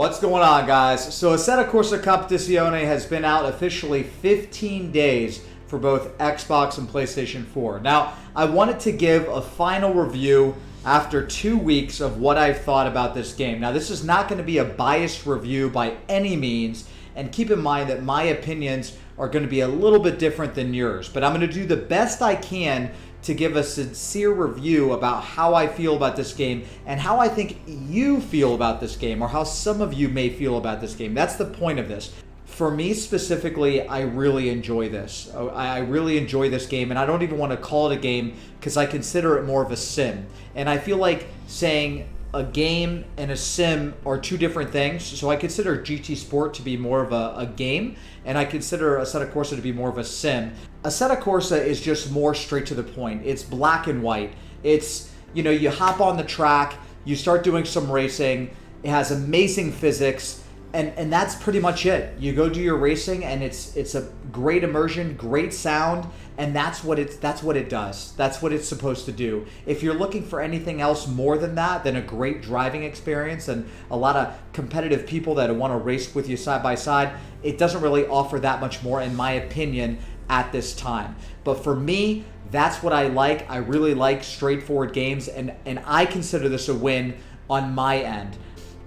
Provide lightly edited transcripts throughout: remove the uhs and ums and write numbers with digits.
What's going on, guys? So Assetto Corsa Competizione has been out officially 15 days for both Xbox and PlayStation 4. Now, I wanted to give a final review after 2 weeks of what I've thought about this game. Now, this is not going to be a biased review by any means, and keep in mind that my opinions are going to be a little bit different than yours, but I'm going to do the best I can to give a sincere review about how I feel about this game and how I think you feel about this game, or how some of you may feel about this game. That's the point of this. For me specifically, I really enjoy this. I really enjoy this game, and I don't even want to call it a game because I consider it more of a sim. And I feel like saying a game and a sim are two different things. So I consider GT Sport to be more of a game, and I consider Assetto Corsa to be more of a sim. Assetto Corsa is just more straight to the point. It's black and white. It's, you hop on the track, you start doing some racing. It has amazing physics, and that's pretty much it. You go do your racing, and it's a great immersion, great sound, and that's what it does. That's what it's supposed to do. If you're looking for anything else more than that, than a great driving experience and a lot of competitive people that want to race with you side by side, it doesn't really offer that much more, in my opinion, at this time. But for me, that's what I like. I really like straightforward games, and I consider this a win on my end.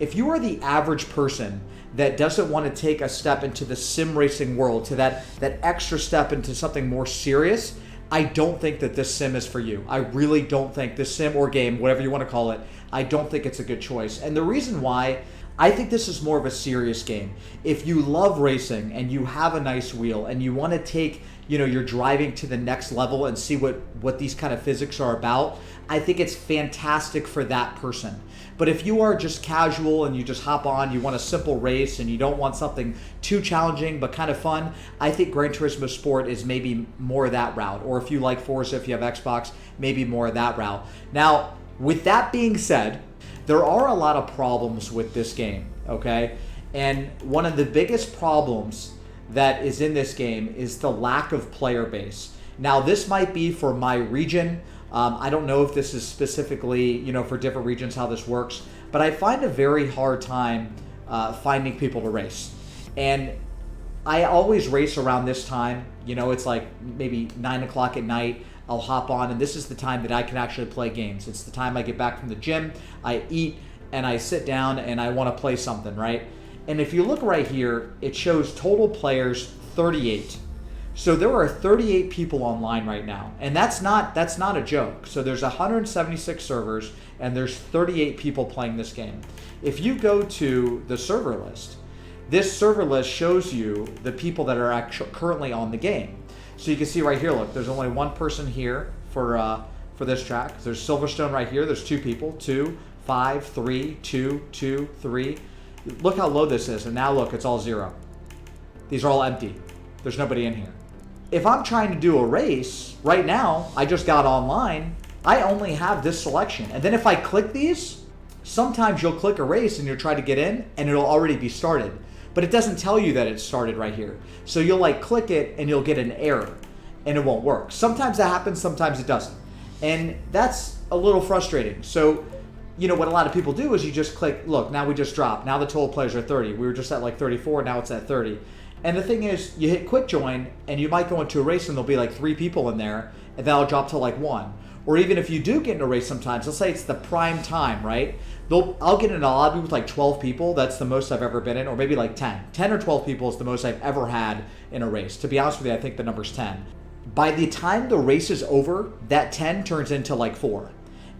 If you are the average person that doesn't want to take a step into the sim racing world, to that extra step into something more serious, I don't think that this sim is for you. I really don't think this sim or game, whatever you want to call it, I don't think it's a good choice. And the reason why, I think this is more of a serious game. If you love racing and you have a nice wheel and you want to take, your driving to the next level and see what these kind of physics are about, I think it's fantastic for that person. But if you are just casual and you just hop on, you want a simple race and you don't want something too challenging but kind of fun, I think Gran Turismo Sport is maybe more of that route. Or if you like Forza, if you have Xbox, maybe more of that route. Now, with that being said, there are a lot of problems with this game, okay? And one of the biggest problems that is in this game is the lack of player base. Now, this might be for my region. I don't know if this is specifically, for different regions how this works, but I find a very hard time finding people to race. And I always race around this time. It's like maybe 9 o'clock at night. I'll hop on, and this is the time that I can actually play games. It's the time I get back from the gym, I eat, and I sit down and I want to play something, right? And if you look right here, it shows total players 38. So there are 38 people online right now, and that's not a joke. So there's 176 servers, and there's 38 people playing this game. If you go to the server list, this server list shows you the people that are actually currently on the game. So you can see right here, look, there's only one person here for this track. There's Silverstone right here. There's 2 people, 2, 5, 3, 2, 2, 3. Look how low this is, and now look, it's all 0. These are all empty. There's nobody in here. If I'm trying to do a race, right now, I just got online, I only have this selection. And then if I click these, sometimes you'll click a race and you'll try to get in, and it'll already be started. But it doesn't tell you that it's started right here. So you'll click it and you'll get an error and it won't work. Sometimes that happens, sometimes it doesn't. And that's a little frustrating. So, what a lot of people do is you just click, look, now we just dropped. Now the total players are 30. We were just at 34, now it's at 30. And the thing is, you hit quick join and you might go into a race and there'll be 3 people in there, and that'll drop to 1. Or even if you do get in a race sometimes, let's say it's the prime time, right? I'll get in a lobby with 12 people. That's the most I've ever been in, or maybe 10. 10 or 12 people is the most I've ever had in a race. To be honest with you, I think the number's 10. By the time the race is over, that 10 turns into 4.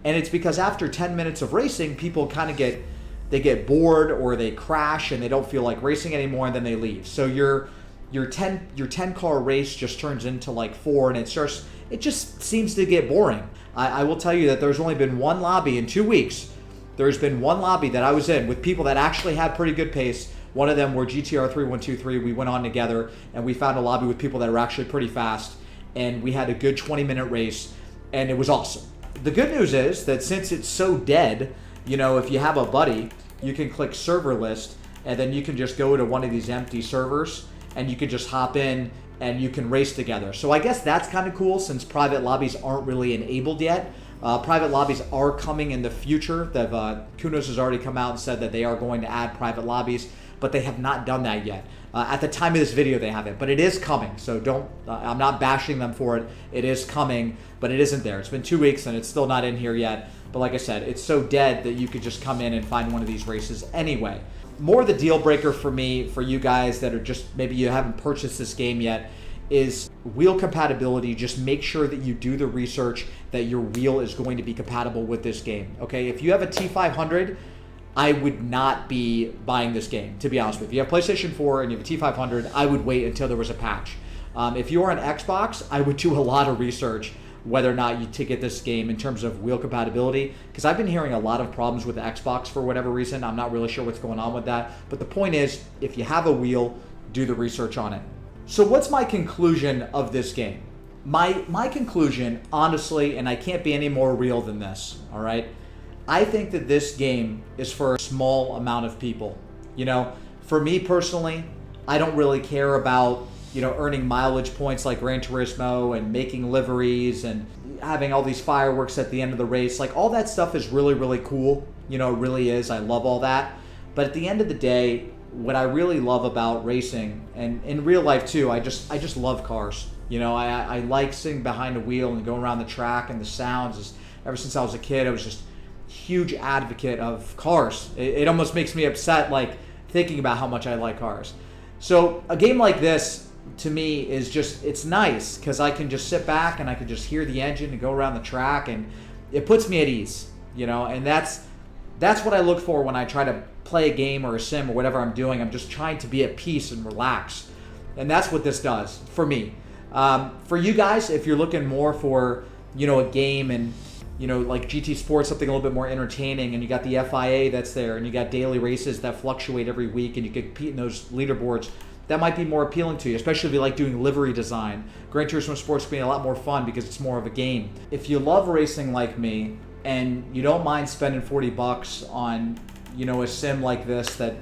And it's because after 10 minutes of racing, people kind of get bored, or they crash and they don't feel like racing anymore, and then they leave. So your 10 car race just turns into 4, and it just seems to get boring. I will tell you that there's only been one lobby in 2 weeks. There's been one lobby that I was in with people that actually had pretty good pace. One of them were GTR 3123. We went on together and we found a lobby with people that were actually pretty fast, and we had a good 20-minute race, and it was awesome. The good news is that since it's so dead, if you have a buddy, you can click server list, and then you can just go to one of these empty servers and you can just hop in and you can race together. So I guess that's kind of cool, since private lobbies aren't really enabled yet. Private lobbies are coming in the future. Kunos has already come out and said that they are going to add private lobbies, but they have not done that yet. At the time of this video, they haven't, but it is coming. So don't. I'm not bashing them for it. It is coming, but it isn't there. It's been 2 weeks and it's still not in here yet. But like I said, it's so dead that you could just come in and find one of these races anyway. More the deal breaker for me, for you guys that are just, maybe you haven't purchased this game yet, is wheel compatibility. Just make sure that you do the research that your wheel is going to be compatible with this game. Okay, if you have a T500, I would not be buying this game, to be honest with you. If you have PlayStation 4 and you have a T500, I would wait until there was a patch. If you're on Xbox, I would do a lot of research whether or not you to get this game in terms of wheel compatibility, because I've been hearing a lot of problems with the Xbox for whatever reason. I'm not really sure what's going on with that. But the point is, if you have a wheel, do the research on it. So what's my conclusion of this game? My conclusion, honestly, and I can't be any more real than this, all right? I think that this game is for a small amount of people. You know, for me personally, I don't really care about, you know, earning mileage points like Gran Turismo and making liveries and having all these fireworks at the end of the race. Like, all that stuff is really, really cool. You know, it really is. I love all that. But at the end of the day, what I really love about racing, and in real life too, I just love cars. You know, I like sitting behind a wheel and going around the track, and the sounds. Ever since I was a kid, I was just a huge advocate of cars. It almost makes me upset, like, thinking about how much I like cars. So a game like this, to me, is just, it's nice because I can just sit back and I can just hear the engine and go around the track, and it puts me at ease, you know, and that's what I look for when I try to play a game or a sim or whatever I'm doing. I'm just trying to be at peace and relax, and that's what this does for me. For you guys, if you're looking more for, you know, a game and, you know, like GT Sports, something a little bit more entertaining, and you got the FIA that's there, and you got daily races that fluctuate every week, and you can compete in those leaderboards, that might be more appealing to you, especially if you like doing livery design. Gran Turismo Sports can be a lot more fun because it's more of a game. If you love racing like me, and you don't mind spending $40 on, you know, a sim like this that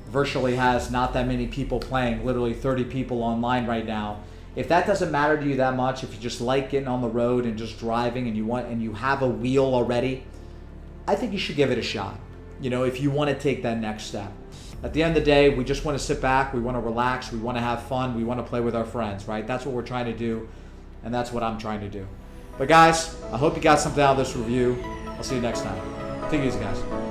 virtually has not that many people playing, literally 30 people online right now. If that doesn't matter to you that much, if you just like getting on the road and just driving, and you have a wheel already, I think you should give it a shot. You know, if you want to take that next step. At the end of the day, we just want to sit back, we want to relax, we want to have fun, we want to play with our friends, right? That's what we're trying to do, and that's what I'm trying to do. But guys, I hope you got something out of this review. I'll see you next time. Take it easy, guys.